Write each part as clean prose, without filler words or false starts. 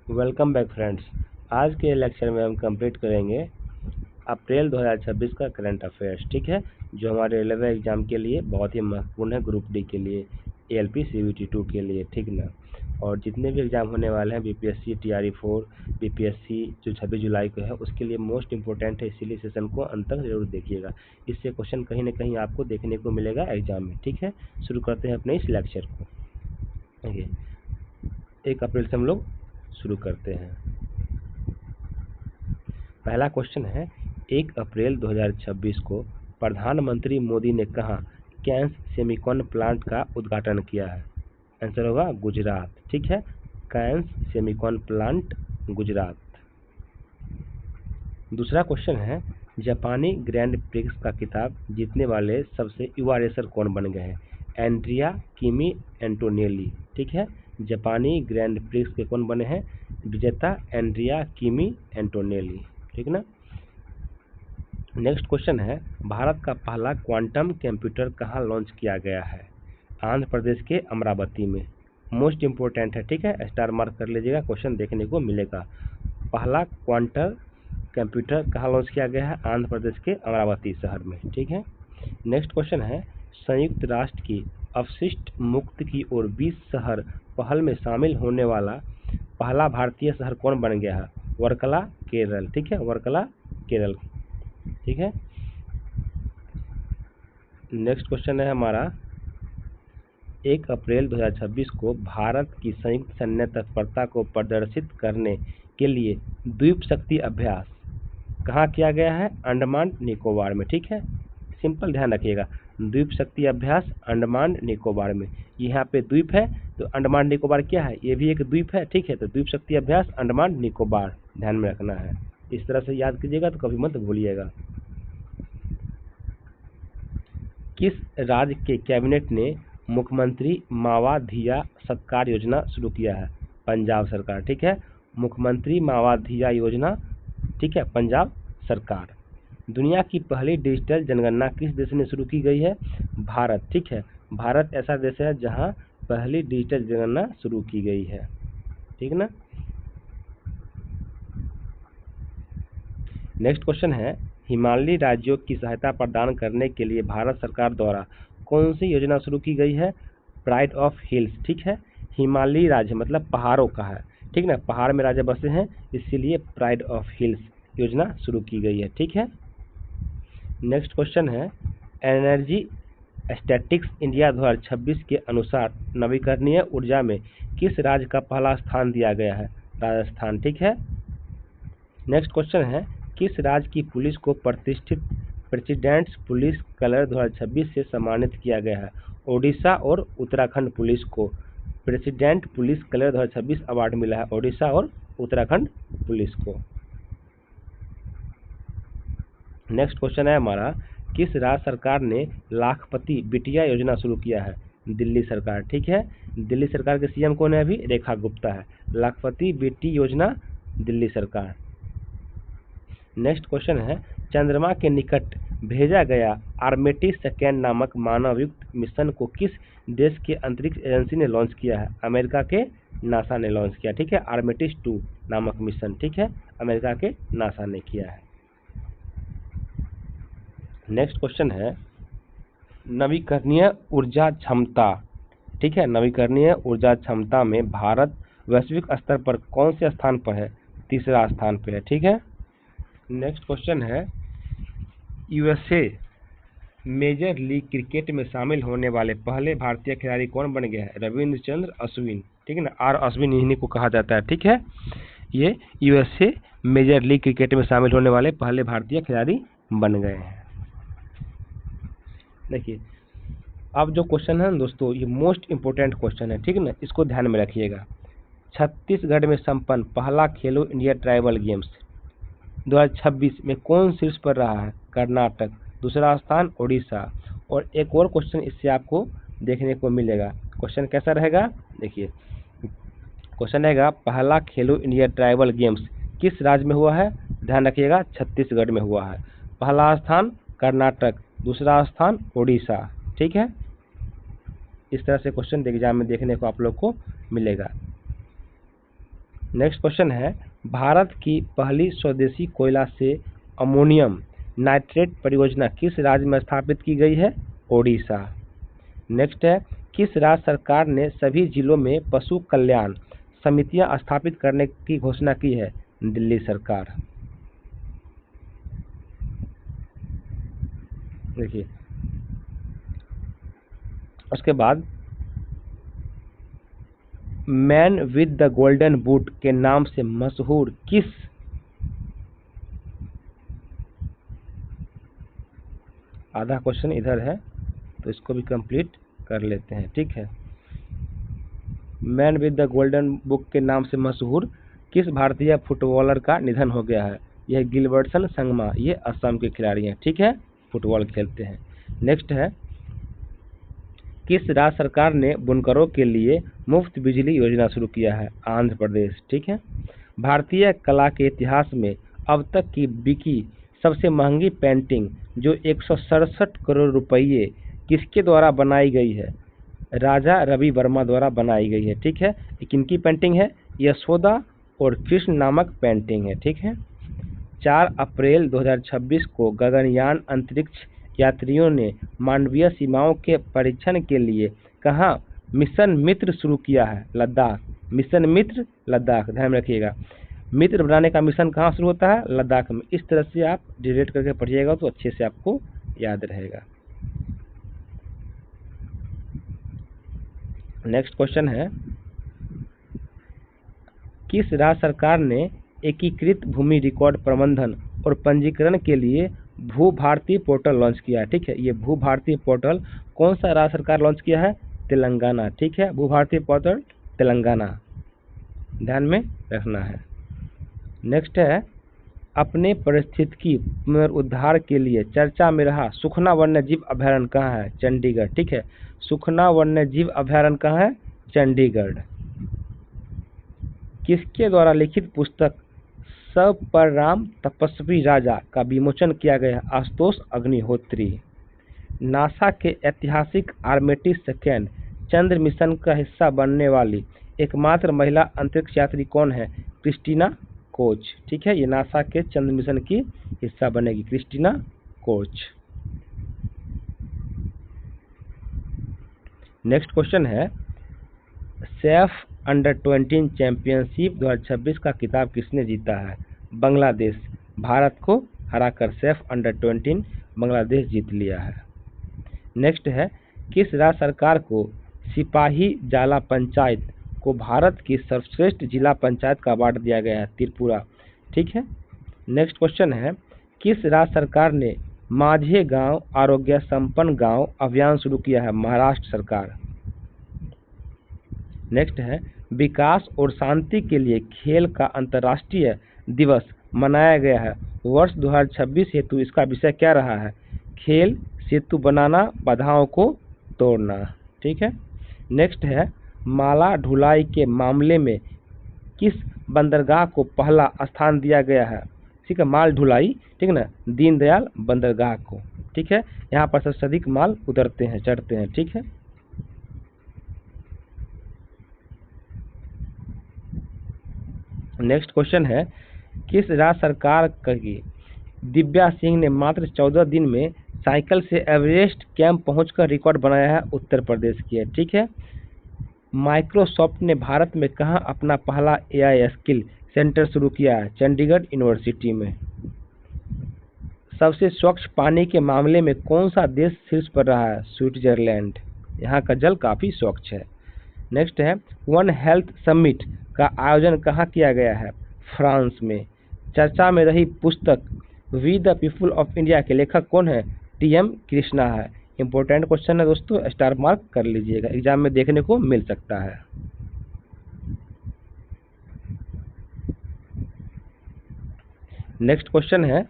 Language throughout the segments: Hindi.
Welcome back friends. आज के लेक्चर में हम कंप्लीट करेंगे अप्रैल 2026 का करंट अफेयर्स, ठीक है, जो हमारे रेलवे एग्जाम के लिए बहुत ही महत्वपूर्ण है, ग्रुप डी के लिए, एएलपी सीबीटी 2 के लिए, ठीक ना। और जितने भी एग्जाम होने वाले हैं बीपीएससी टीआरई 4 बीपीएससी जो 26 जुलाई को है उसके लिए मोस्ट इंपॉर्टेंट है, इसीलिए सेशन को अंत तक जरूर देखिएगा। इससे क्वेश्चन कहीं ना कहीं आपको देखने को मिलेगा एग्जाम में, ठीक है। शुरू करते हैं अपने इस लेक्चर को। देखिए 1 अप्रैल से हम लोग शुरू करते हैं। पहला क्वेश्चन है, 1 अप्रैल 2026 को प्रधानमंत्री मोदी ने कहाँ कैंस सेमीकॉन प्लांट का उद्घाटन किया है? आंसर होगा गुजरात, ठीक है, कैंस सेमीकॉन प्लांट गुजरात। दूसरा क्वेश्चन है, जापानी ग्रैंड प्रिक्स का खिताब जीतने वाले सबसे युवा रेसर कौन बन गए हैं? एंड्रिया किमी एंटोनेली, ठीक है, जापानी ग्रैंड प्रिक्स के कौन बने हैं? विजेता एंड्रिया किमी एंटोनेली, ठीक ना। नेक्स्ट क्वेश्चन है, भारत का पहला क्वांटम कंप्यूटर कहाँ लॉन्च किया गया है? आंध्र प्रदेश के अमरावती में। मोस्ट इंपोर्टेंट है, ठीक है, स्टार मार्क कर लीजिएगा, क्वेश्चन देखने को मिलेगा। पहला क्वांटम कंप्यूटर कहाँ लॉन्च किया गया है? आंध्र प्रदेश के अमरावती शहर में, ठीक है। नेक्स्ट क्वेश्चन है, संयुक्त राष्ट्र की अपशिष्ट मुक्त की ओर 20 शहर पहल में शामिल होने वाला पहला भारतीय शहर कौन बन गया है? वर्कला, केरल, ठीक है, वर्कला, केरल, ठीक है। नेक्स्ट क्वेश्चन है हमारा, 1 अप्रैल 2026 को भारत की संयुक्त सैन्य तत्परता को प्रदर्शित करने के लिए द्वीप शक्ति अभ्यास कहाँ किया गया है? अंडमान निकोबार में, ठीक है, सिंपल ध्यान रखिएगा, द्वीप शक्ति अभ्यास अंडमान निकोबार में। यहाँ पे द्वीप है तो अंडमान निकोबार क्या है? ये भी एक द्वीप है, ठीक है, तो द्वीप शक्ति अभ्यास अंडमान निकोबार ध्यान में रखना है। इस तरह से याद कीजिएगा तो कभी मत भूलिएगा। किस राज्य के कैबिनेट ने मुख्यमंत्री मावाधिया सत्कार योजना शुरू किया है? पंजाब सरकार, ठीक है, मुख्यमंत्री मावाधिया योजना, ठीक है, पंजाब सरकार। दुनिया की पहली डिजिटल जनगणना किस देश में शुरू की गई है? भारत, ठीक है, भारत ऐसा देश है जहां पहली डिजिटल जनगणना शुरू की गई है, ठीक ना। नेक्स्ट क्वेश्चन है, हिमालयी राज्यों की सहायता प्रदान करने के लिए भारत सरकार द्वारा कौन सी योजना शुरू की गई है? प्राइड ऑफ हिल्स, ठीक है, हिमालयी राज्य मतलब पहाड़ों का है, ठीक ना, पहाड़ में राज्य बसे हैं इसीलिए प्राइड ऑफ हिल्स योजना शुरू की गई है, ठीक है। नेक्स्ट क्वेश्चन है, एनर्जी स्टैटिक्स इंडिया 2026 के अनुसार नवीकरणीय ऊर्जा में किस राज्य का पहला स्थान दिया गया है? राजस्थान, ठीक है। नेक्स्ट क्वेश्चन है, किस राज्य की पुलिस को प्रतिष्ठित प्रेसिडेंट्स पुलिस कलर 2026 से सम्मानित किया गया है? ओडिशा और उत्तराखंड पुलिस को प्रेसिडेंट पुलिस कलर 2026 अवार्ड मिला है, ओडिशा और उत्तराखंड पुलिस को। नेक्स्ट क्वेश्चन है हमारा, किस राज्य सरकार ने लाखपति बिटिया योजना शुरू किया है? दिल्ली सरकार, ठीक है, दिल्ली सरकार के सीएम कौन है अभी? रेखा गुप्ता है। लाखपति बेटी योजना दिल्ली सरकार। नेक्स्ट क्वेश्चन है, चंद्रमा के निकट भेजा गया आर्टेमिस सेकंड नामक मानवयुक्त मिशन को किस देश के अंतरिक्ष एजेंसी ने लॉन्च किया है? अमेरिका के नासा ने लॉन्च किया, ठीक है, आर्टेमिस 2 नामक मिशन, ठीक है, अमेरिका के नासा ने किया है। नेक्स्ट क्वेश्चन है, नवीकरणीय ऊर्जा क्षमता, ठीक है, नवीकरणीय ऊर्जा क्षमता में भारत वैश्विक स्तर पर कौन से स्थान पर है? तीसरा स्थान पर है, ठीक है। नेक्स्ट क्वेश्चन है, यूएसए मेजर लीग क्रिकेट में शामिल होने वाले पहले भारतीय खिलाड़ी कौन बन गया है? रविंद्र चंद्र अश्विन, ठीक है ना, आर अश्विन इन्हीं को कहा जाता है, ठीक है। ये यूएसए मेजर लीग क्रिकेट में शामिल होने वाले पहले भारतीय खिलाड़ी बन गए हैं। देखिए अब जो क्वेश्चन है दोस्तों ये मोस्ट इंपोर्टेंट क्वेश्चन है, ठीक है ना, इसको ध्यान में रखिएगा। छत्तीसगढ़ में संपन्न पहला खेलो इंडिया ट्राइबल गेम्स 2026 में कौन शीर्ष पर रहा है? कर्नाटक, दूसरा स्थान ओडिशा। और एक और क्वेश्चन इससे आपको देखने को मिलेगा, क्वेश्चन कैसा रहेगा? देखिए क्वेश्चन रहेगा, पहला खेलो इंडिया ट्राइबल गेम्स किस राज्य में हुआ है? ध्यान रखिएगा छत्तीसगढ़ में हुआ है। पहला स्थान कर्नाटक, दूसरा स्थान ओडिशा, ठीक है। इस तरह से क्वेश्चन एग्जाम में देखने को आप लोग को मिलेगा। नेक्स्ट क्वेश्चन है, भारत की पहली स्वदेशी कोयला से अमोनियम नाइट्रेट परियोजना किस राज्य में स्थापित की गई है? ओडिशा। नेक्स्ट है, किस राज्य सरकार ने सभी जिलों में पशु कल्याण समितियां स्थापित करने की घोषणा की है? दिल्ली सरकार। देखिए, उसके बाद man with the golden boot के नाम से मशहूर किस आधा क्वेश्चन इधर है तो इसको भी कंप्लीट कर लेते हैं, ठीक है। Man with the golden book के नाम से मशहूर किस भारतीय फुटबॉलर का निधन हो गया है? यह गिलबर्टसन संगमा, ये असम के खिलाड़ी हैं, ठीक है, फुटबॉल खेलते हैं। नेक्स्ट है, किस राज्य सरकार ने बुनकरों के लिए मुफ्त बिजली योजना शुरू किया है? आंध्र प्रदेश, ठीक है। भारतीय कला के इतिहास में अब तक की बिकी सबसे महंगी पेंटिंग जो 167 करोड़ रुपये किसके द्वारा बनाई गई है? राजा रवि वर्मा द्वारा बनाई गई है, ठीक है। ये किनकी पेंटिंग है? यशोदा और कृष्ण नामक पेंटिंग है, ठीक है। 4 अप्रैल 2026 को गगनयान अंतरिक्ष यात्रियों ने मानवीय सीमाओं के परीक्षण के लिए कहाँ मिशन मित्र शुरू किया है? लद्दाख। मिशन मित्र लद्दाख, ध्यान में रखिएगा। मित्र बनाने का मिशन कहाँ शुरू होता है? लद्दाख में। इस तरह से आप डिलीट करके पढ़िएगा तो अच्छे से आपको याद रहेगा। नेक्स्ट क्वेश्चन है, किस राज्य सरकार ने एकीकृत भूमि रिकॉर्ड प्रबंधन और पंजीकरण के लिए भू भारती पोर्टल लॉन्च किया है? ठीक है, ये भू भारती पोर्टल कौन सा राज्य सरकार लॉन्च किया है? तेलंगाना, ठीक है। भू भारती पोर्टल तेलंगाना, ध्यान में रखना है। नेक्स्ट है, अपने पारिस्थितिकी पुनरुद्धार के लिए चर्चा में रहा सुखना वन्यजीव अभयारण्य कहाँ है? चंडीगढ़, ठीक है। सुखना वन्यजीव अभयारण्य कहाँ है? चंडीगढ़। किसके द्वारा लिखित पुस्तक सब पर राम तपस्वी राजा का विमोचन किया गया? आशुतोष अग्निहोत्री। नासा के ऐतिहासिक आर्टेमिस सेकेंड चंद्र मिशन का हिस्सा बनने वाली एकमात्र महिला अंतरिक्ष यात्री कौन है? क्रिस्टीना कोच, ठीक है। ये नासा के चंद्र मिशन की हिस्सा बनेगी, क्रिस्टीना कोच। नेक्स्ट क्वेश्चन है, सैफ अंडर-20 चैंपियनशिप 2026 का खिताब किसने जीता है? बांग्लादेश। भारत को हराकर सैफ अंडर-20 बांग्लादेश जीत लिया है। नेक्स्ट है, किस राज्य सरकार को सिपाही जाला पंचायत को भारत की सर्वश्रेष्ठ जिला पंचायत का अवार्ड दिया गया है? त्रिपुरा, ठीक है। नेक्स्ट क्वेश्चन है, किस राज्य सरकार ने माझे गांव आरोग्य संपन्न गांव अभियान शुरू किया है? महाराष्ट्र सरकार। नेक्स्ट है, विकास और शांति के लिए खेल का अंतर्राष्ट्रीय दिवस मनाया गया है वर्ष 2026 हेतु इसका विषय क्या रहा है? खेल सेतु बनाना, बाधाओं को तोड़ना, ठीक है। नेक्स्ट है, माला ढुलाई के मामले में किस बंदरगाह को पहला स्थान दिया गया है? ठीक है, माल ढुलाई, ठीक है ना, दीनदयाल बंदरगाह को, ठीक है। यहाँ पर सबसे अधिक माल उतरते हैं, चढ़ते हैं, ठीक है। नेक्स्ट क्वेश्चन है, किस राज्य सरकार की दिव्या सिंह ने मात्र 14 दिन में साइकिल से एवरेस्ट कैंप पहुंचकर रिकॉर्ड बनाया है? उत्तर प्रदेश की है, ठीक है। माइक्रोसॉफ्ट ने भारत में कहां अपना पहला AI स्किल सेंटर शुरू किया है? चंडीगढ़ यूनिवर्सिटी में। सबसे स्वच्छ पानी के मामले में कौन सा देश शीर्ष पर रहा है? स्विट्जरलैंड। यहाँ का जल काफी स्वच्छ है। नेक्स्ट है, वन हेल्थ समिट का आयोजन कहाँ किया गया है? फ्रांस में। चर्चा में रही पुस्तक we the people of India के लेखक कौन है? TM कृष्णा है। इंपॉर्टेंट क्वेश्चन है दोस्तों, स्टार मार्क कर लीजिएगा, एग्जाम में देखने को मिल सकता है। नेक्स्ट क्वेश्चन है,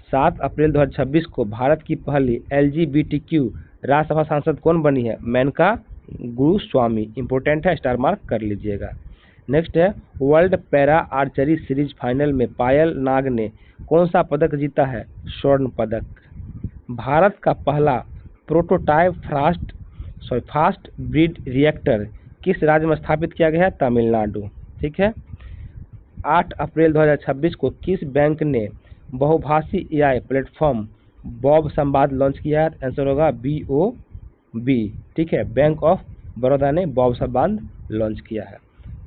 7 अप्रैल 2026 को भारत की पहली LGBTQ राज्यसभा सांसद कौन बनी है? मेनका गुरुस्वामी। इंपॉर्टेंट है, स्टार मार्क कर लीजिएगा। नेक्स्ट है, world para archery series final में पायल नाग ने कौन सा पदक जीता है? स्वर्ण पदक। भारत का पहला प्रोटोटाइप फास्ट ब्रिड रिएक्टर किस राज्य में स्थापित किया गया है? तमिलनाडु, ठीक है। 8 अप्रैल 2026 को किस बैंक ने बहुभाषी एआई प्लेटफॉर्म बॉब संवाद लॉन्च किया है? आंसर होगा BOB। ठीक है, बैंक ऑफ बड़ौदा ने बॉब संवाद लॉन्च किया है।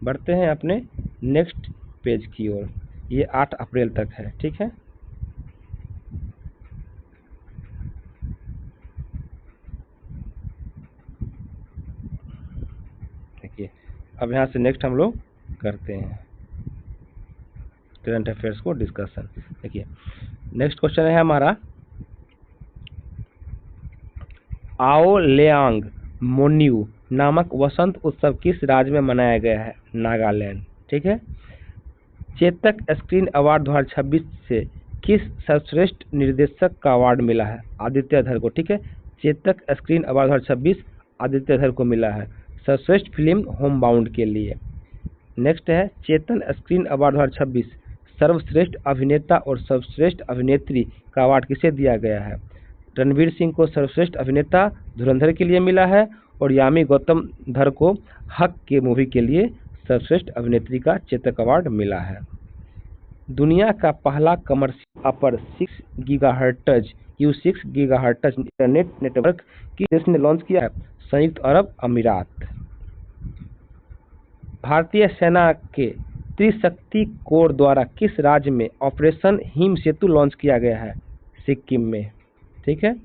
बढ़ते हैं अपने नेक्स्ट पेज की ओर। ये 8 अप्रैल तक है। ठीक है, देखिए अब यहाँ से नेक्स्ट हम लोग करते हैं करंट अफेयर्स को डिस्कशन। देखिए नेक्स्ट क्वेश्चन है हमारा, आओ लेआंग मोन्यू नामक वसंत उत्सव किस राज्य में मनाया गया है? नागालैंड। ठीक है, चेतक स्क्रीन अवार्ड 2026 से किस सर्वश्रेष्ठ निर्देशक का अवार्ड मिला है? आदित्य धर को। ठीक है, चेतक स्क्रीन अवार्ड 2026 आदित्य धर को मिला है सर्वश्रेष्ठ फिल्म होम बाउंड के लिए। नेक्स्ट है, चेतन स्क्रीन अवार्ड 2026 सर्वश्रेष्ठ अभिनेता और सर्वश्रेष्ठ अभिनेत्री का अवार्ड किसे दिया गया है? रणवीर सिंह को सर्वश्रेष्ठ अभिनेता धुरंधर के लिए मिला है और यामी गौतम धर को हक के मूवी के लिए सर्वश्रेष्ठ अभिनेत्री का चेतक अवार्ड मिला है। दुनिया का पहला कमर्शियल अपर 6 gigahertz U6 gigahertz internet network किस देश ने लॉन्च किया है? संयुक्त अरब अमीरात। भारतीय सेना के त्रिशक्ति कोर द्वारा किस राज्य में ऑपरेशन हिम सेतु लॉन्च किया गया है? सिक्किम में। ठीक है,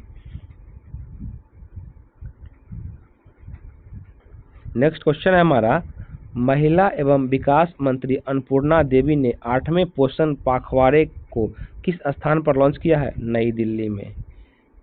नेक्स्ट क्वेश्चन है हमारा, महिला एवं विकास मंत्री अन्नपूर्णा देवी ने 8वें पोषण पखवाड़े को किस स्थान पर लॉन्च किया है? नई दिल्ली में।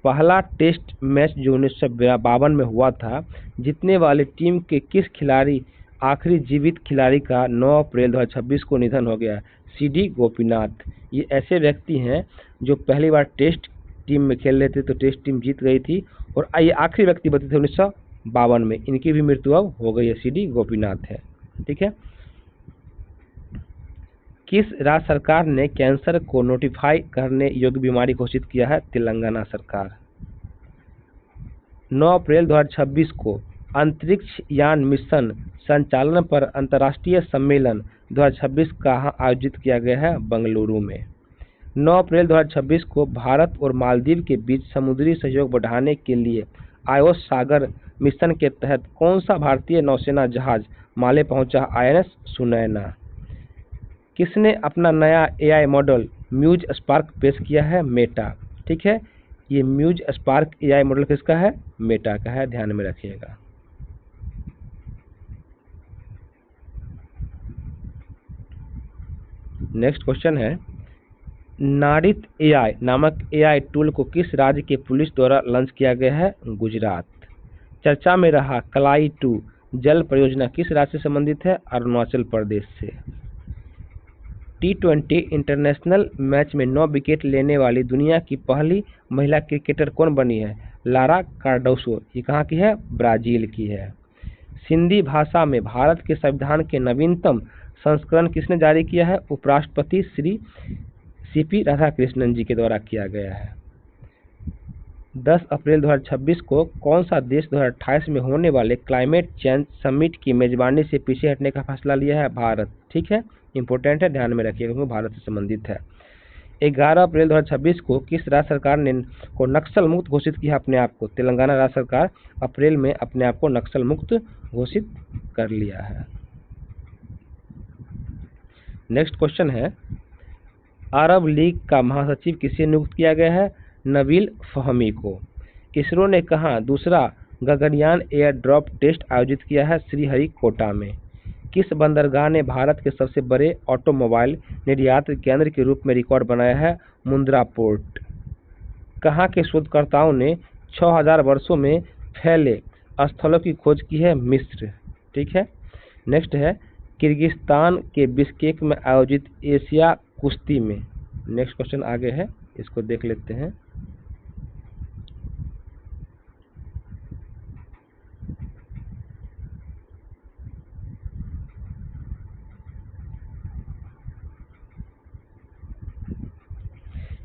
पहला टेस्ट मैच जो 1952 में हुआ था, जीतने वाली टीम के किस खिलाड़ी आखिरी जीवित खिलाड़ी का 9 अप्रैल 2026 को निधन हो गया? CD गोपीनाथ। ये ऐसे व्यक्ति हैं जो पहली बार टेस्ट टीम में खेल रहे थे तो टेस्ट टीम जीत गई थी और ये आखिरी व्यक्ति बचे थे 1952 में। इनकी भी मृत्यु अब हो गई है, CD गोपीनाथ है। ठीक है, किस राज्य सरकार ने कैंसर को नोटिफाई करने योग्य बीमारी घोषित किया है? तेलंगाना सरकार। 9 अप्रैल 2026 को अंतरिक्ष यान मिशन संचालन पर अंतर्राष्ट्रीय सम्मेलन 2026 कहाँ आयोजित किया गया है? बेंगलुरु में। 9 अप्रैल 2026 को भारत और मालदीव के बीच समुद्री सहयोग बढ़ाने के लिए आयोस सागर मिशन के तहत कौन सा भारतीय नौसेना जहाज माले पहुंचा? INS सुनैना। किसने अपना नया AI मॉडल म्यूज स्पार्क पेश किया है? मेटा। ठीक है, ये म्यूज स्पार्क AI मॉडल किसका है? मेटा का है, ध्यान में रखिएगा। नेक्स्ट क्वेश्चन है, नारित AI नामक AI टूल को किस राज्य के पुलिस द्वारा लॉन्च किया गया है? गुजरात। चर्चा में रहा कलाई 2 जल परियोजना किस राज्य से संबंधित है? अरुणाचल प्रदेश से। T20 इंटरनेशनल मैच में 9 विकेट लेने वाली दुनिया की पहली महिला क्रिकेटर कौन बनी है? Lara Cardoso. ये कहाँ की है? ब्राजील की है। सिंधी भाषा में भारत के संविधान के नवीनतम संस्करण किसने जारी किया है? उपराष्ट्रपति श्री CP राधाकृष्णन जी के द्वारा किया गया है। 10 अप्रैल 2026 को कौन सा देश 2028 में होने वाले क्लाइमेट चेंज समिट की मेजबानी से पीछे हटने का फैसला लिया है? भारत। ठीक है, इंपॉर्टेंट है, ध्यान में रखिएगा क्योंकि भारत से संबंधित है। 11 अप्रैल 2026 को किस राज्य सरकार ने को नक्सल मुक्त घोषित किया अपने आप को? तेलंगाना राज्य सरकार अप्रैल में अपने आप को नक्सल मुक्त घोषित कर लिया है। नेक्स्ट क्वेश्चन है, अरब लीग का महासचिव किसे नियुक्त किया गया है? नबील फहमी को। इसरो ने कहाँ दूसरा गगनयान एयर ड्रॉप टेस्ट आयोजित किया है? श्रीहरिकोटा में। किस बंदरगाह ने भारत के सबसे बड़े ऑटोमोबाइल निर्यात केंद्र के रूप में रिकॉर्ड बनाया है? मुंद्रा पोर्ट। कहाँ के शोधकर्ताओं ने 6000 वर्षों में फैले स्थलों की खोज की है? मिस्र। ठीक है, नेक्स्ट है, किर्गिस्तान के बिश्केक में आयोजित एशिया कुश्ती में। नेक्स्ट क्वेश्चन आगे है, इसको देख लेते हैं।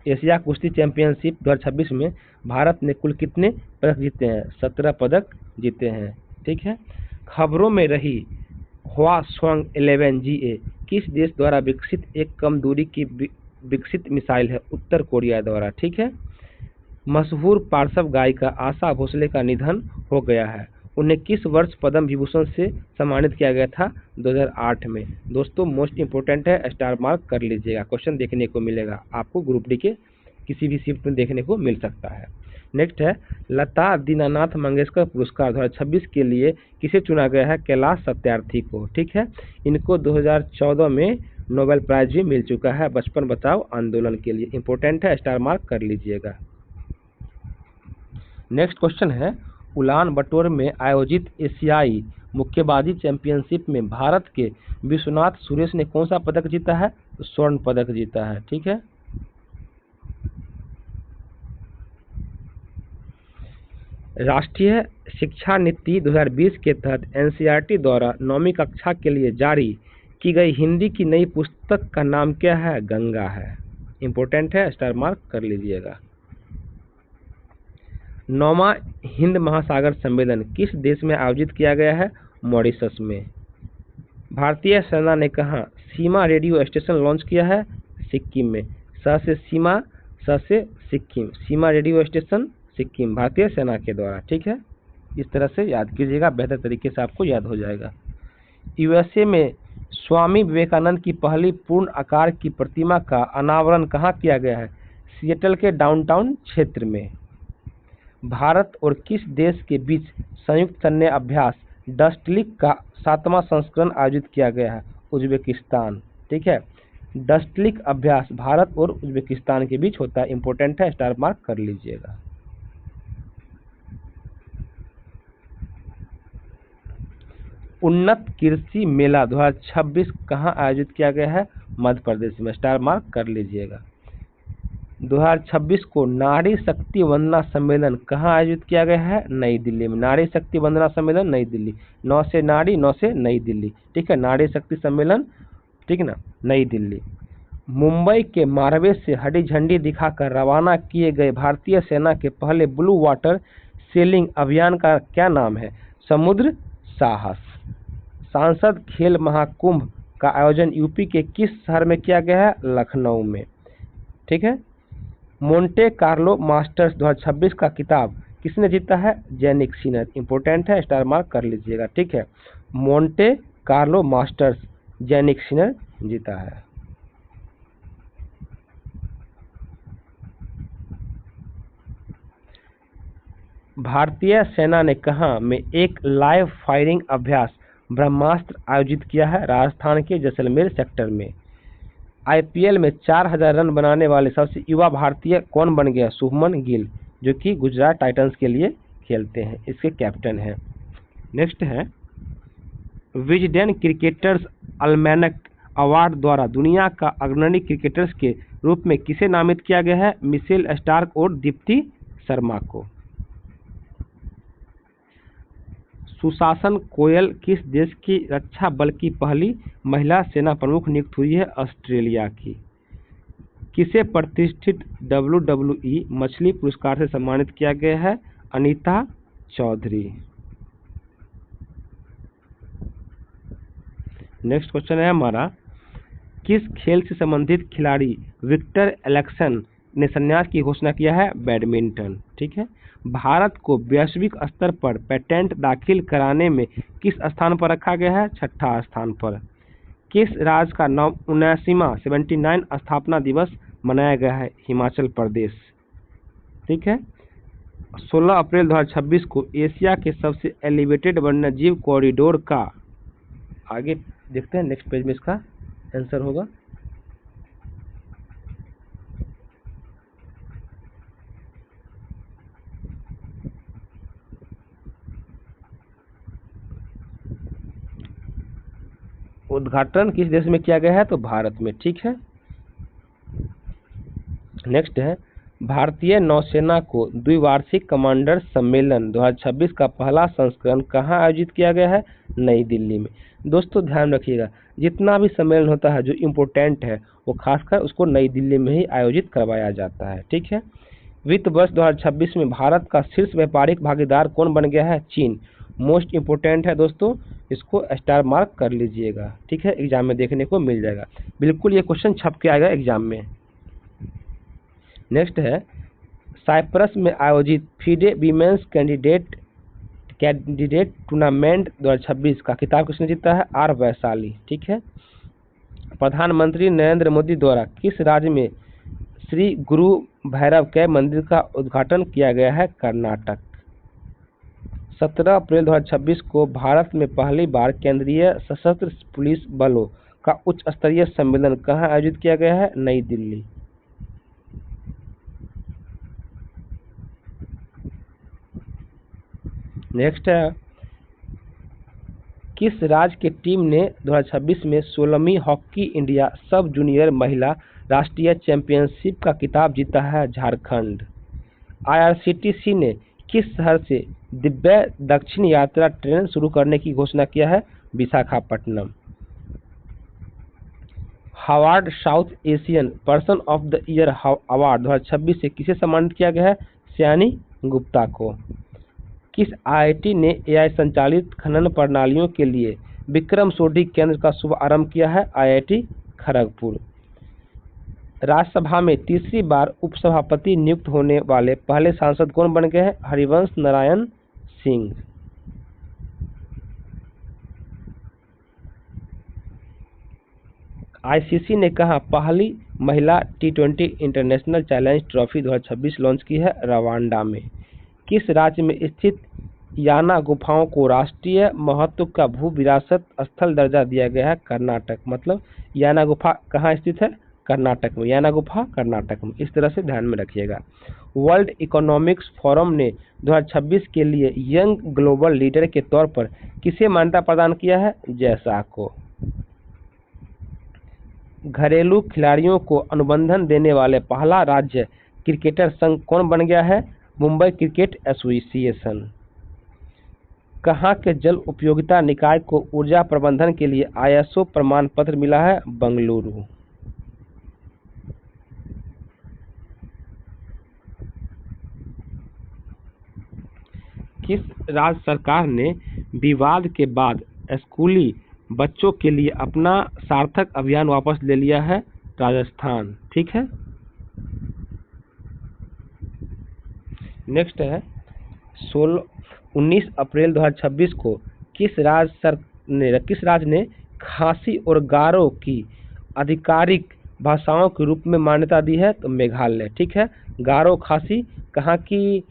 एशिया कुश्ती चैंपियनशिप 2026 में भारत ने कुल कितने पदक जीते हैं? 17 पदक जीते हैं। ठीक है, खबरों में रही हुआसोंग 11GA किस देश द्वारा विकसित एक कम दूरी की विकसित मिसाइल है? उत्तर कोरिया द्वारा। ठीक है। मशहूर पार्श्व गायिका आशा भोसले का निधन हो गया है, उन्हें किस वर्ष पद्म विभूषण से सम्मानित किया गया था? 2008 में। दोस्तों मोस्ट इंपोर्टेंट है, स्टार मार्क कर लीजिएगा, क्वेश्चन देखने को मिलेगा आपको, ग्रुप डी के किसी भी शिफ्ट में देखने को मिल सकता है। नेक्स्ट है, लता दीनानाथ मंगेशकर पुरस्कार 2026 के लिए किसे चुना गया है? कैलाश सत्यार्थी को। ठीक है। इनको 2014 में नोबेल प्राइज भी मिल चुका है बचपन बचाओ आंदोलन के लिए। इंपॉर्टेंट है, स्टार मार्क कर लीजिएगा। नेक्स्ट क्वेश्चन है, उलान बटोर में आयोजित एशियाई मुक्केबाजी चैंपियनशिप में भारत के विश्वनाथ सुरेश ने कौन सा पदक जीता है? स्वर्ण पदक जीता है। ठीक है। राष्ट्रीय शिक्षा नीति 2020 के तहत एनसीईआरटी द्वारा 9वीं कक्षा के लिए जारी की गई हिंदी की नई पुस्तक का नाम क्या है? गंगा है। इंपॉर्टेंट है, स्टार मार्क कर लीजिएगा। 9वां हिंद महासागर सम्मेलन किस देश में आयोजित किया गया है? मॉरिशस में। भारतीय सेना ने कहाँ सीमा रेडियो स्टेशन लॉन्च किया है? सिक्किम में। स से सीमा, स से सिक्किम, सीमा रेडियो स्टेशन सिक्किम, भारतीय सेना के द्वारा। ठीक है। इस तरह से याद कीजिएगा, बेहतर तरीके से आपको याद हो जाएगा। यूएसए में स्वामी विवेकानंद की पहली पूर्ण आकार की प्रतिमा का अनावरण कहाँ किया गया है? सिएटल के डाउनटाउन क्षेत्र में। भारत और किस देश के बीच संयुक्त सैन्य अभ्यास डस्टलिक का 7वां संस्करण आयोजित किया गया है? उज्बेकिस्तान। ठीक है। डस्टलिक अभ्यास भारत और उज्बेकिस्तान के बीच होता है। इंपॉर्टेंट है, स्टार मार्क कर लीजिएगा। उन्नत कृषि मेला 2026 कहाँ आयोजित किया गया है? मध्य प्रदेश में। स्टार मार्क कर लीजिएगा। 2026 को नारी शक्ति वंदना सम्मेलन कहाँ आयोजित किया गया है? नई दिल्ली में। नारी शक्ति वंदना सम्मेलन नई दिल्ली, 9 से नारी 9 से नई दिल्ली। ठीक है। नारी शक्ति सम्मेलन, ठीक है ना, नई दिल्ली। मुंबई के मारवे से हरी झंडी दिखाकर रवाना किए गए भारतीय सेना के पहले ब्लू वाटर सेलिंग अभियान का क्या नाम है? समुद्र साहस। सांसद खेल महाकुंभ का आयोजन यूपी के किस शहर में किया गया है? लखनऊ में। ठीक है। मोंटे कार्लो मास्टर्स 2026 का किताब किसने जीता है? Jannik Sinner. इंपॉर्टेंट है, स्टार मार्क कर लीजिएगा। ठीक है। Monte Carlo masters Jannik Sinner जीता है। भारतीय सेना ने कहाँ में एक लाइव फायरिंग अभ्यास ब्रह्मास्त्र आयोजित किया है? राजस्थान के जैसलमेर सेक्टर में। आईपीएल में 4000 रन बनाने वाले सबसे युवा भारतीय कौन बन गया? शुभमन गिल, जो कि गुजरात टाइटंस के लिए खेलते हैं, इसके कैप्टन हैं। नेक्स्ट है, विजडेन क्रिकेटर्स अल्मैनक अवार्ड द्वारा दुनिया का अग्रणी क्रिकेटर्स के रूप में किसे नामित किया गया है? मिशेल स्टार्क और दीप्ति शर्मा को। सुशासन कोयल किस देश की रक्षा बल की पहली महिला सेना प्रमुख नियुक्त हुई है? ऑस्ट्रेलिया की। किसे प्रतिष्ठित WWE मछली पुरस्कार से सम्मानित किया गया है? अनीता चौधरी। नेक्स्ट क्वेश्चन है हमारा, किस खेल से संबंधित खिलाड़ी विक्टर एलेक्सन ने संन्यास की घोषणा किया है? बैडमिंटन। ठीक है। भारत को वैश्विक स्तर पर पेटेंट दाखिल कराने में किस स्थान पर रखा गया है? 6ठा स्थान पर। किस राज्य का 79वां 79 स्थापना दिवस मनाया गया है? हिमाचल प्रदेश। ठीक है। 16 अप्रैल 2026 को एशिया के सबसे एलिवेटेड वन्यजीव कॉरिडोर का, आगे देखते हैं नेक्स्ट पेज में इसका आंसर होगा। उद्घाटन किस देश में किया गया है? तो भारत में। ठीक है। नेक्स्ट है, भारतीय नौसेना को द्विवार्षिक कमांडर सम्मेलन 2026 का पहला संस्करण कहाँ आयोजित किया गया है? नई दिल्ली में। दोस्तों ध्यान रखिएगा, जितना भी सम्मेलन होता है जो इम्पोर्टेंट है वो खासकर उसको नई दिल्ली में ही आयोजित करवाया जाता है। ठीक है। वित्त वर्ष 2026 में भारत का शीर्ष व्यापारिक भागीदार कौन बन गया है? चीन। मोस्ट इम्पोर्टेंट है दोस्तों, इसको स्टार मार्क कर लीजिएगा, ठीक है, एग्जाम में देखने को मिल जाएगा, बिल्कुल ये क्वेश्चन छप के आएगा एग्जाम में। नेक्स्ट है साइप्रस में आयोजित फीडे वीमेंस कैंडिडेट टूर्नामेंट 2026 का खिताब किसने जीता है? आर वैशाली, ठीक है। प्रधानमंत्री नरेंद्र मोदी द्वारा किस राज्य में श्री गुरु भैरव के मंदिर का उद्घाटन किया गया है? कर्नाटक। 17 अप्रैल 2026 को भारत में पहली बार केंद्रीय सशस्त्र पुलिस बलों का उच्च स्तरीय सम्मेलन कहाँ आयोजित किया गया है? नई दिल्ली। नेक्स्ट है किस राज्य की टीम ने 2026 में 16वीं हॉकी इंडिया सब जूनियर महिला राष्ट्रीय चैंपियनशिप का खिताब जीता है? झारखंड। आईआरसीटीसी ने किस शहर से दिव्य दक्षिण यात्रा ट्रेन शुरू करने की घोषणा किया है? Visakhapatnam. Harvard south Asian person of the year award 2026 से किसे सम्मानित किया गया है? सयानी गुप्ता को। किस आईआईटी ने एआई संचालित खनन प्रणालियों के लिए विक्रम सोढ़ी केंद्र का शुभारंभ किया है? आईआईटी खड़गपुर। राज्यसभा में तीसरी बार उपसभापति नियुक्त होने वाले पहले सांसद कौन बन गए हैं? हरिवंश नारायण सिंह। आईसीसी ने कहा पहली महिला टी20 इंटरनेशनल चैलेंज ट्रॉफी 2026 लॉन्च की है? रवांडा में। किस राज्य में स्थित याना गुफाओं को राष्ट्रीय महत्व का भू विरासत स्थल दर्जा दिया गया है? कर्नाटक। मतलब याना गुफा कहाँ स्थित है? कर्नाटक में। याना गुफा कर्नाटक में, इस तरह से ध्यान में रखिएगा। वर्ल्ड इकोनॉमिक्स फोरम ने 2026 के लिए यंग ग्लोबल लीडर के तौर पर किसे मान्यता प्रदान किया है? जय शाह को। घरेलू खिलाड़ियों को अनुबंधन देने वाले पहला राज्य क्रिकेटर संघ कौन बन गया है? Mumbai cricket association. कहाँ के जल उपयोगिता निकाय को ऊर्जा प्रबंधन के लिए आईएसओ प्रमाण पत्र मिला है? बंगलुरु। किस राज्य सरकार ने विवाद के बाद स्कूली बच्चों के लिए अपना सार्थक अभियान वापस ले लिया है? राजस्थान, ठीक है। नेक्स्ट है 19 अप्रैल 2026 को किस राज्य ने खासी और गारो की आधिकारिक भाषाओं के रूप में मान्यता दी है? तो मेघालय, ठीक है। गारो खासी कहाँ की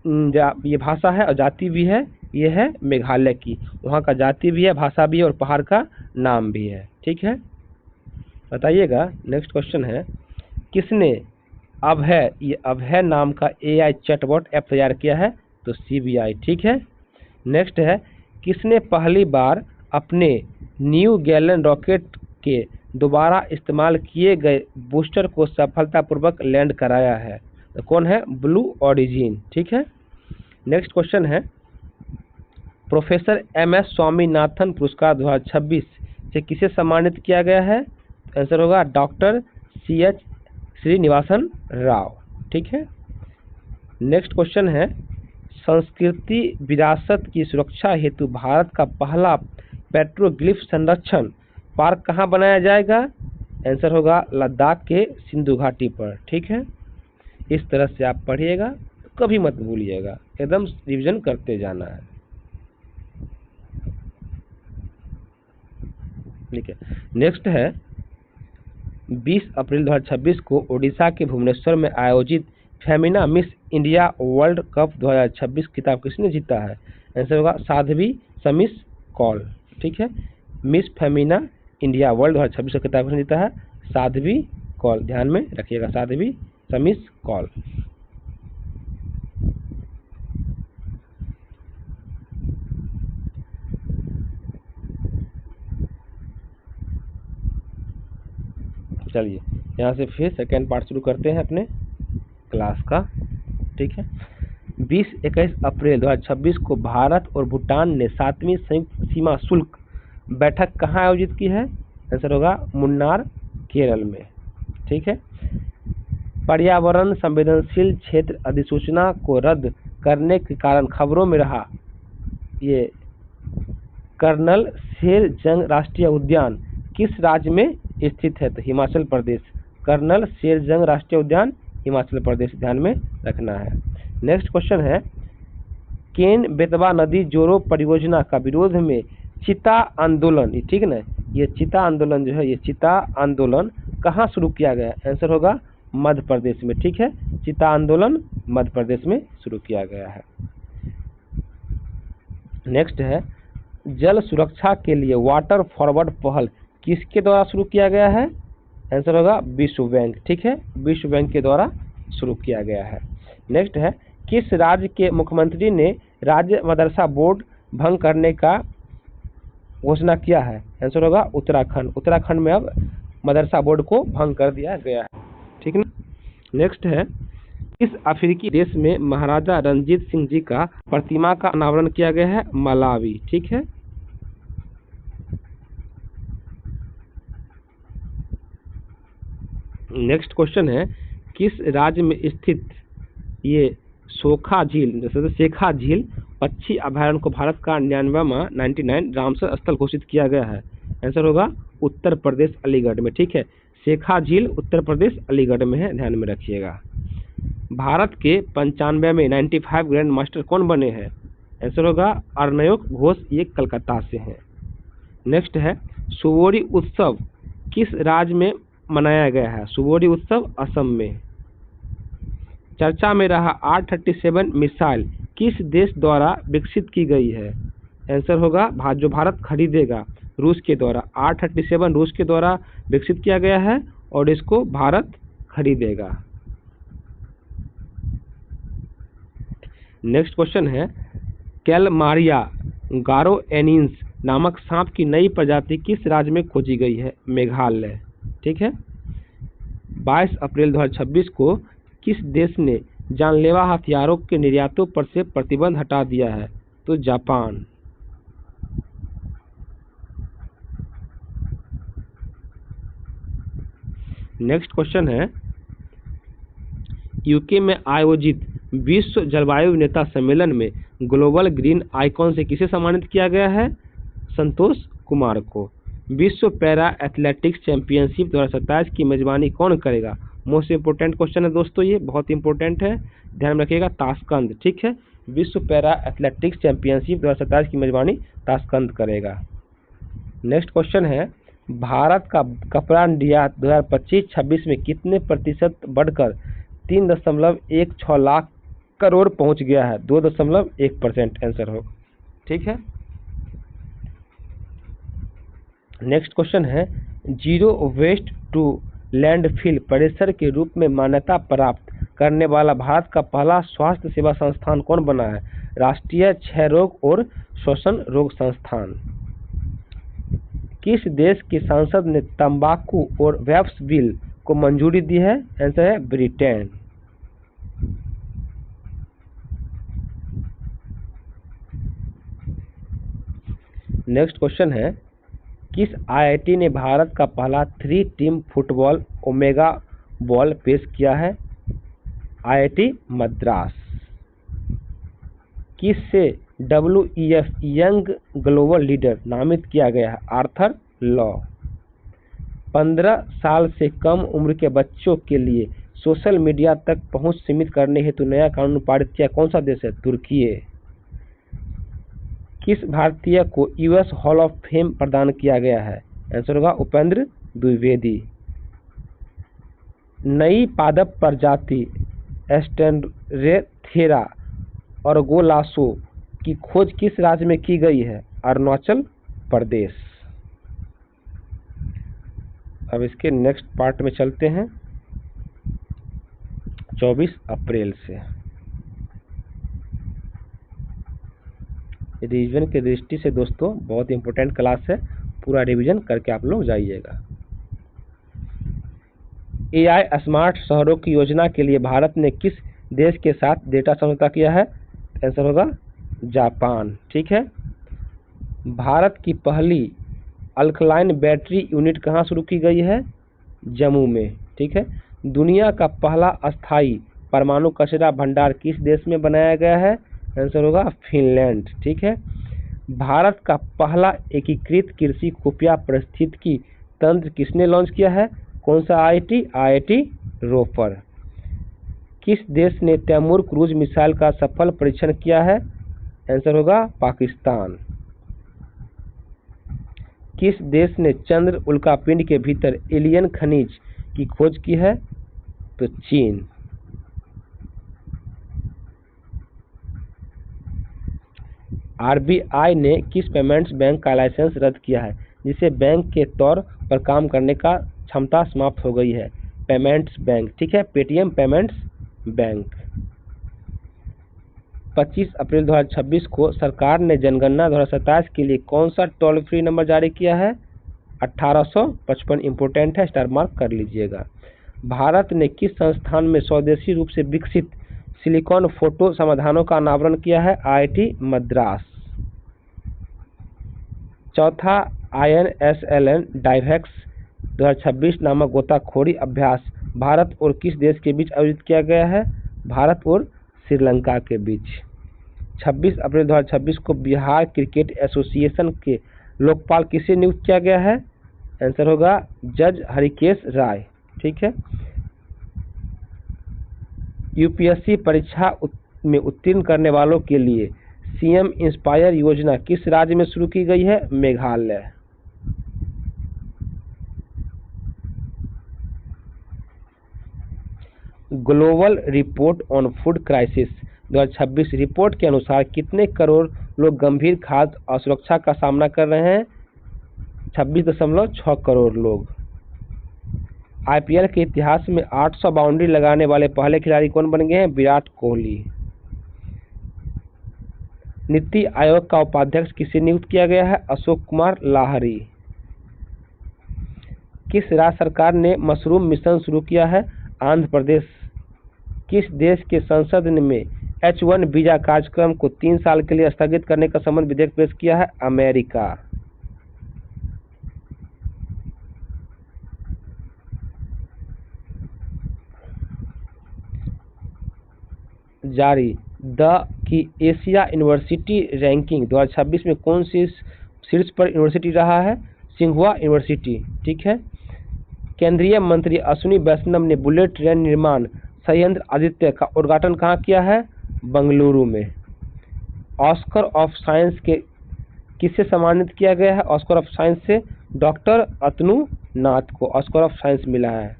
ये भाषा है और जाति भी है? ये है मेघालय की, वहाँ का जाति भी है, भाषा भी है और पहाड़ का नाम भी है, ठीक है। बताइएगा। नेक्स्ट क्वेश्चन है किसने अभय नाम का एआई चैटबॉट ऐप तैयार किया है? तो सीबीआई, ठीक है। नेक्स्ट है किसने पहली बार अपने न्यू गैलन रॉकेट के दोबारा इस्तेमाल किए गए बूस्टर को सफलतापूर्वक लैंड कराया है? तो कौन है? ब्लू ओरिजिन, ठीक है। नेक्स्ट क्वेश्चन है प्रोफेसर एमएस स्वामीनाथन पुरस्कार 2026 से किसे सम्मानित किया गया है? आंसर होगा डॉक्टर सीएच श्रीनिवासन राव, ठीक है। नेक्स्ट क्वेश्चन है संस्कृति विरासत की सुरक्षा हेतु भारत का पहला पेट्रोग्लिफ संरक्षण पार्क कहाँ बनाया जाएगा? आंसर होगा लद्दाख के सिंधु घाटी पर, ठीक है। इस तरह से आप पढ़िएगा, कभी मत भूलिएगा, एकदम रिवीजन करते जाना है, ठीक है। नेक्स्ट है 20 अप्रैल 2026 को ओडिशा के भुवनेश्वर में आयोजित Femina miss India world cup 2026 खिताब किसने जीता है? आंसर होगा साध्वी समीस कौल, ठीक है। मिस फेमिना इंडिया वर्ल्ड 2026 का खिताब किसने जीता है? साध्वी कौल, ध्यान में रखिएगा, साध्वी समीस कौल। चलिए यहाँ से फिर सेकेंड पार्ट शुरू करते हैं अपने क्लास का, ठीक है। 20-21 अप्रैल 2026 को भारत और भूटान ने 7वीं संयुक्त सीमा शुल्क बैठक कहाँ आयोजित की है? आंसर होगा मुन्नार, केरल में, ठीक है। पर्यावरण संवेदनशील क्षेत्र अधिसूचना को रद्द करने के कारण खबरों में रहा ये कर्नल शेर जंग राष्ट्रीय उद्यान किस राज्य में स्थित है? तो हिमाचल प्रदेश। कर्नल शेर जंग राष्ट्रीय उद्यान हिमाचल प्रदेश, ध्यान में रखना है। नेक्स्ट क्वेश्चन है, केन बेतवा नदी जोड़ो परियोजना का विरोध में चिता आंदोलन, ये ठीक ना, ये चिता आंदोलन जो है, ये चिता आंदोलन कहाँ शुरू किया गया? आंसर होगा मध्य प्रदेश में, ठीक है। चिता आंदोलन मध्य प्रदेश में शुरू किया गया है। नेक्स्ट है, जल सुरक्षा के लिए वाटर फॉरवर्ड पहल किसके द्वारा शुरू किया गया है? आंसर होगा विश्व बैंक, ठीक है, विश्व बैंक के द्वारा शुरू किया गया है। नेक्स्ट है, किस राज्य के मुख्यमंत्री ने राज्य मदरसा बोर्ड भंग करने का घोषणा किया है? आंसर होगा उत्तराखंड। उत्तराखंड में अब मदरसा बोर्ड को भंग कर दिया गया है, ठीक ना। नेक्स्ट है, किस अफ्रीकी देश में महाराजा रणजीत सिंह जी का प्रतिमा का अनावरण किया गया है? मलावी, ठीक है। नेक्स्ट क्वेश्चन है, किस राज्य में स्थित ये सोखा झील जैसे शेखा झील पक्षी अभयारण्य को भारत का 99 रामसर स्थल घोषित किया गया है? आंसर होगा उत्तर प्रदेश अलीगढ़ में, ठीक है। शेखा झील उत्तर प्रदेश अलीगढ़ में है, ध्यान में रखिएगा। भारत के 95 में 95 ग्रैंड मास्टर कौन बने हैं? आंसर होगा अर्णयोग घोष, ये कलकत्ता से हैं। नेक्स्ट है, सुवोरी उत्सव किस राज्य में मनाया गया है? सुवोरी उत्सव असम में। चर्चा में रहा R-37 मिसाइल किस देश द्वारा विकसित की गई है? आंसर होगा जो भारत खरीदेगा, रूस के द्वारा। R-37 रूस के द्वारा विकसित किया गया है और इसको भारत खरीदेगा। नेक्स्ट क्वेश्चन है, कैलमारिया गारोएनिन्स नामक सांप की नई प्रजाति किस राज्य में खोजी गई है? मेघालय, ठीक है। 22 अप्रैल 2026 को किस देश ने जानलेवा हथियारों के निर्यातों पर से प्रतिबंध हटा दिया है? तो जापान। नेक्स्ट क्वेश्चन है, यूके में आयोजित विश्व जलवायु नेता सम्मेलन में ग्लोबल ग्रीन आइकॉन से किसे सम्मानित किया गया है? संतोष कुमार को। विश्व पैरा एथलेटिक्स चैंपियनशिप 2027 की मेजबानी कौन करेगा? मोस्ट इंपोर्टेंट क्वेश्चन है दोस्तों, ये बहुत इंपॉर्टेंट है, ध्यान रखिएगा, ताशकंद, ठीक है। विश्व पैरा एथलेटिक्स चैंपियनशिप 2027 की मेजबानी ताशकंद करेगा। नेक्स्ट क्वेश्चन है, भारत का कपड़ा निर्यात 2025-26 में कितने प्रतिशत बढ़कर 3.16 लाख करोड़ पहुंच गया है? 2.1% आंसर हो, ठीक है। नेक्स्ट क्वेश्चन है, जीरो वेस्ट टू लैंडफिल परिसर के रूप में मान्यता प्राप्त करने वाला भारत का पहला स्वास्थ्य सेवा संस्थान कौन बना है? राष्ट्रीय क्षय रोग और श्वसन रोग संस्थान। किस देश की संसद ने तंबाकू और वेप्स बिल को मंजूरी दी है? आंसर है ब्रिटेन। नेक्स्ट क्वेश्चन है, किस आईआईटी ने भारत का पहला 3 टीम फुटबॉल ओमेगा बॉल पेश किया है? आईआईटी मद्रास। किससे WEF यंग ग्लोबल लीडर नामित किया गया है? Arthur law. 15 साल से कम उम्र के बच्चों के लिए सोशल मीडिया तक पहुंच सीमित करने हेतु नया कानून पारित किया कौन सा देश है? तुर्की। किस भारतीय को यूएस हॉल ऑफ फेम प्रदान किया गया है? आंसर होगा उपेंद्र द्विवेदी। नई पादप प्रजाति एस्टेरेथेरा अर्गोलासो की खोज किस राज्य में की गई है? अरुणाचल प्रदेश। अब इसके नेक्स्ट पार्ट में चलते हैं। 24 अप्रैल से रिवीजन की दृष्टि से दोस्तों बहुत इंपॉर्टेंट क्लास है, पूरा रिवीजन करके आप लोग जाइएगा। AI स्मार्ट शहरों की योजना के लिए भारत ने किस देश के साथ डेटा समझौता किया है? आंसर होगा जापान, ठीक है। भारत की पहली अल्कलाइन बैटरी यूनिट कहाँ शुरू की गई है? जम्मू में, ठीक है। दुनिया का पहला अस्थायी परमाणु कचरा भंडार किस देश में बनाया गया है? आंसर होगा फिनलैंड, ठीक है। भारत का पहला एकीकृत कृषि खुफिया पारिस्थितिकी तंत्र किसने लॉन्च किया है? कौन सा आईआईटी? आईआईटी रोपर। किस देश ने तैमूर क्रूज मिसाइल का सफल परीक्षण किया है? आंसर होगा पाकिस्तान। किस देश ने चंद्र उल्कापिंड के भीतर एलियन खनिज की खोज की है? तो चीन। आरबीआई ने किस पेमेंट्स बैंक का लाइसेंस रद्द किया है, जिसे बैंक के तौर पर काम करने का क्षमता समाप्त हो गई है? पेमेंट्स बैंक, ठीक है, पेटीएम पेमेंट्स बैंक। 25 अप्रैल 2026 को सरकार ने जनगणना 2027 के लिए कौन सा टोल फ्री नंबर जारी किया है? 1855। इंपोर्टेंट है, स्टार मार्क कर लीजिएगा। भारत ने किस संस्थान में स्वदेशी रूप से विकसित सिलिकॉन फोटो समाधानों का अनावरण किया है? आईआईटी मद्रास। चौथा INSLN डाइवेक्स 2026 नामक गोताखोरी अभ्यास भारत और किस देश के बीच आयोजित किया गया है? भारत और श्रीलंका के बीच। 26 अप्रैल 2026 को बिहार क्रिकेट एसोसिएशन के लोकपाल किसे नियुक्त किया गया है? आंसर होगा जज हरिकेश राय, ठीक है। यूपीएससी परीक्षा में उत्तीर्ण करने वालों के लिए सीएम इंस्पायर योजना किस राज्य में शुरू की गई है? Meghalaya. Global report on food crisis 2026 report के अनुसार कितने करोड़ लोग गंभीर खाद्य असुरक्षा का सामना कर रहे हैं? 26.6 करोड़ लोग। आईपीएल के इतिहास में 800 बाउंड्री लगाने वाले पहले खिलाड़ी कौन बन गए हैं? विराट कोहली। नीति आयोग का उपाध्यक्ष किसे नियुक्त किया गया है? अशोक कुमार लाहरी। किस राज्य सरकार ने मशरूम मिशन शुरू किया है? आंध्र प्रदेश। किस देश के संसद में H1 वीजा कार्यक्रम को 3 साल के लिए स्थगित करने का संबंध विधेयक पेश किया है? अमेरिका। जारी की एशिया यूनिवर्सिटी रैंकिंग 2026 में कौन सी शीर्ष पर यूनिवर्सिटी रहा है? सिंघुआ यूनिवर्सिटी, ठीक है। केंद्रीय मंत्री अश्विनी वैष्णव ने बुलेट ट्रेन निर्माण संयंत्र आदित्य का उद्घाटन कहाँ किया है? बंगलुरु में। ऑस्कर ऑफ साइंस के किससे सम्मानित किया गया है? ऑस्कर ऑफ साइंस से डॉक्टर अतनु नाथ को ऑस्कर ऑफ साइंस मिला है।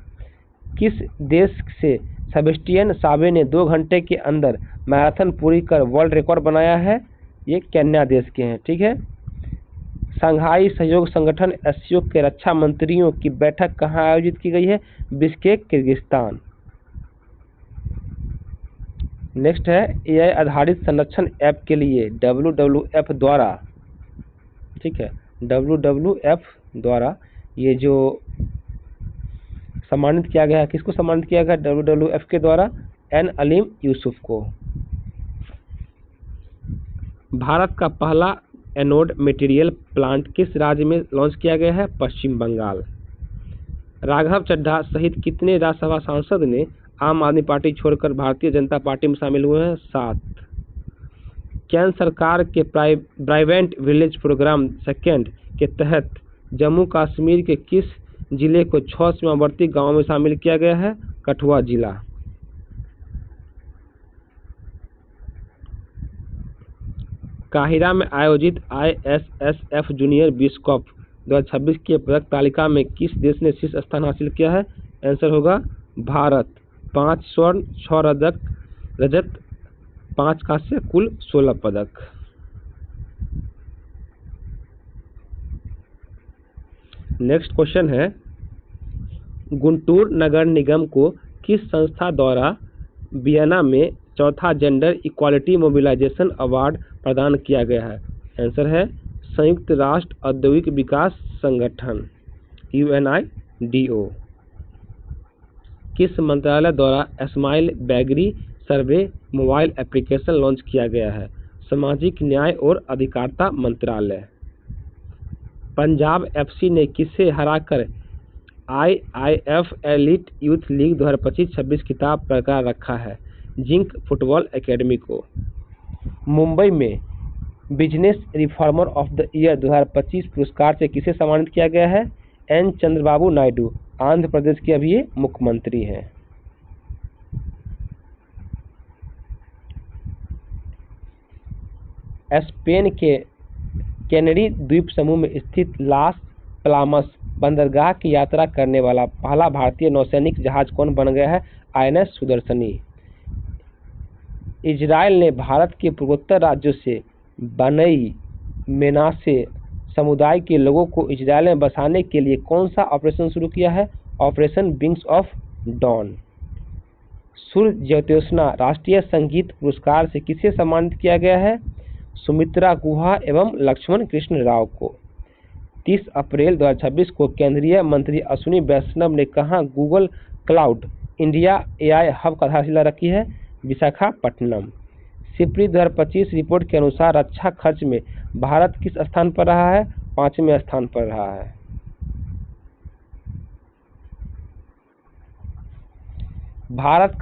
किस देश से सेबेस्टियन सावे ने 2 घंटे के अंदर मैराथन पूरी कर वर्ल्ड रिकॉर्ड बनाया है? ये केन्या देश के हैं, ठीक है। शंघाई सहयोग संगठन एससीओ के रक्षा मंत्रियों की बैठक कहाँ आयोजित की गई है? Bishkek, Kyrgyzstan. नेक्स्ट है एआई आधारित संरक्षण ऐप के लिए WWF द्वारा, ठीक है, WWF द्वारा ये जो सम्मानित किया गया है, किसको सम्मानित किया गया? WWF के द्वारा एन अलीम यूसुफ को। भारत का पहला एनोड मटेरियल प्लांट किस राज्य में लॉन्च किया गया है? पश्चिम बंगाल। राघव चड्ढा सहित कितने राज्यसभा सांसद ने आम आदमी पार्टी छोड़कर भारतीय जनता पार्टी में शामिल हुए हैं? 7। केंद्र सरकार के ब्राइवेंट विलेज प्रोग्राम सेकेंड के तहत जम्मू कश्मीर के किस जिले को 6 सीमावर्ती गांवों में शामिल किया गया है? कठुआ जिला। काहिरा में आयोजित ISSF जूनियर विश्व कप 2026 के पदक तालिका में किस देश ने शीर्ष स्थान हासिल किया है? आंसर होगा भारत। 5 स्वर्ण, 6 रजत, 5 कांस्य, कुल 16 पदक। नेक्स्ट क्वेश्चन है, गुंटूर नगर निगम को किस संस्था द्वारा वियना में चौथा जेंडर इक्वालिटी मोबिलाइजेशन अवार्ड प्रदान किया गया है? आंसर है संयुक्त राष्ट्र औद्योगिक विकास संगठन UNIDO। किस मंत्रालय द्वारा स्माइल बैगरी सर्वे मोबाइल एप्लीकेशन लॉन्च किया गया है? सामाजिक न्याय और अधिकारिता मंत्रालय। पंजाब FC ने किसे हराकर IIF एलीट यूथ लीग 2025-26 खिताब बरकरार रखा है? जिंक फुटबॉल एकेडमी को। मुंबई में business reformer of the year 2025 पुरस्कार से किसे सम्मानित किया गया है? एन चंद्रबाबू नायडू, आंध्र प्रदेश के अभी ये मुख्यमंत्री हैं। स्पेन के कैनरी द्वीप समूह में स्थित लास पलामस बंदरगाह की यात्रा करने वाला पहला भारतीय नौसैनिक जहाज कौन बन गया है? आईएनएस सुदर्शनी। इजराइल ने भारत के पूर्वोत्तर राज्यों से बनई मेनासे समुदाय के लोगों को इजराइल में बसाने के लिए कौन सा ऑपरेशन शुरू किया है? Operation wings of dawn. Surya Jyotishna राष्ट्रीय संगीत पुरस्कार से किसे सम्मानित किया गया है? सुमित्रा गुहा एवं लक्ष्मण कृष्ण राव को। 30 अप्रैल 2026 को केंद्रीय मंत्री अश्विनी वैष्णव ने कहा Google cloud India AI hub का आधारशिला रखी है? विशाखापट्टनम। सिप्री 2025 रिपोर्ट के अनुसार रक्षा खर्च में भारत किस स्थान पर रहा है? 5वें स्थान पर रहा है। भारत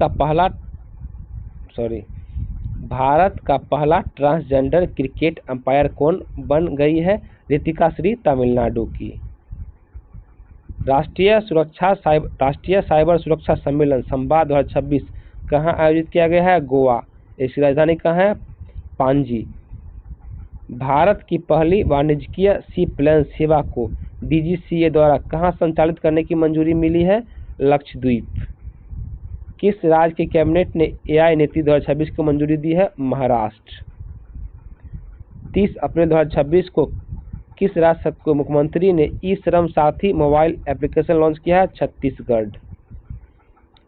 का पहला ट्रांसजेंडर क्रिकेट अंपायर कौन बन गई है? रितिका श्री, तमिलनाडु की। राष्ट्रीय साइबर सुरक्षा सम्मेलन संवाद 2026 कहाँ आयोजित किया गया है? गोवा। इसकी राजधानी कहाँ है? पांजी। भारत की पहली वाणिज्यिक सी प्लेन सेवा को डीजीसीए द्वारा कहाँ संचालित करने की मंजूरी मिली है? लक्षद्वीप। किस राज्य के कैबिनेट ने एआई नीति 2026 को मंजूरी दी है? महाराष्ट्र। 30 अप्रैल 2026 को किस राज्य के मुख्यमंत्री ने ई श्रम साथी मोबाइल एप्लीकेशन लॉन्च किया है? छत्तीसगढ़।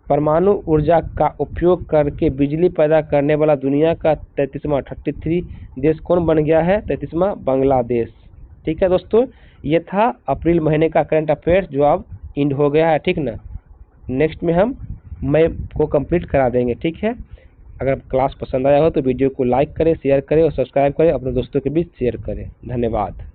परमाणु ऊर्जा का उपयोग करके बिजली पैदा करने वाला दुनिया का 33 देश कौन बन गया है? 33वां बांग्लादेश। ठीक है दोस्तों, ये था अप्रैल महीने का करंट अफेयर्स जो अब एंड हो गया है। ठीक ना, नेक्स्ट में हम मई को कंप्लीट करा देंगे। ठीक है, अगर क्लास पसंद आया हो तो वीडियो को लाइक करें, शेयर करें और सब्सक्राइब करें, अपने दोस्तों के बीच शेयर करें। धन्यवाद।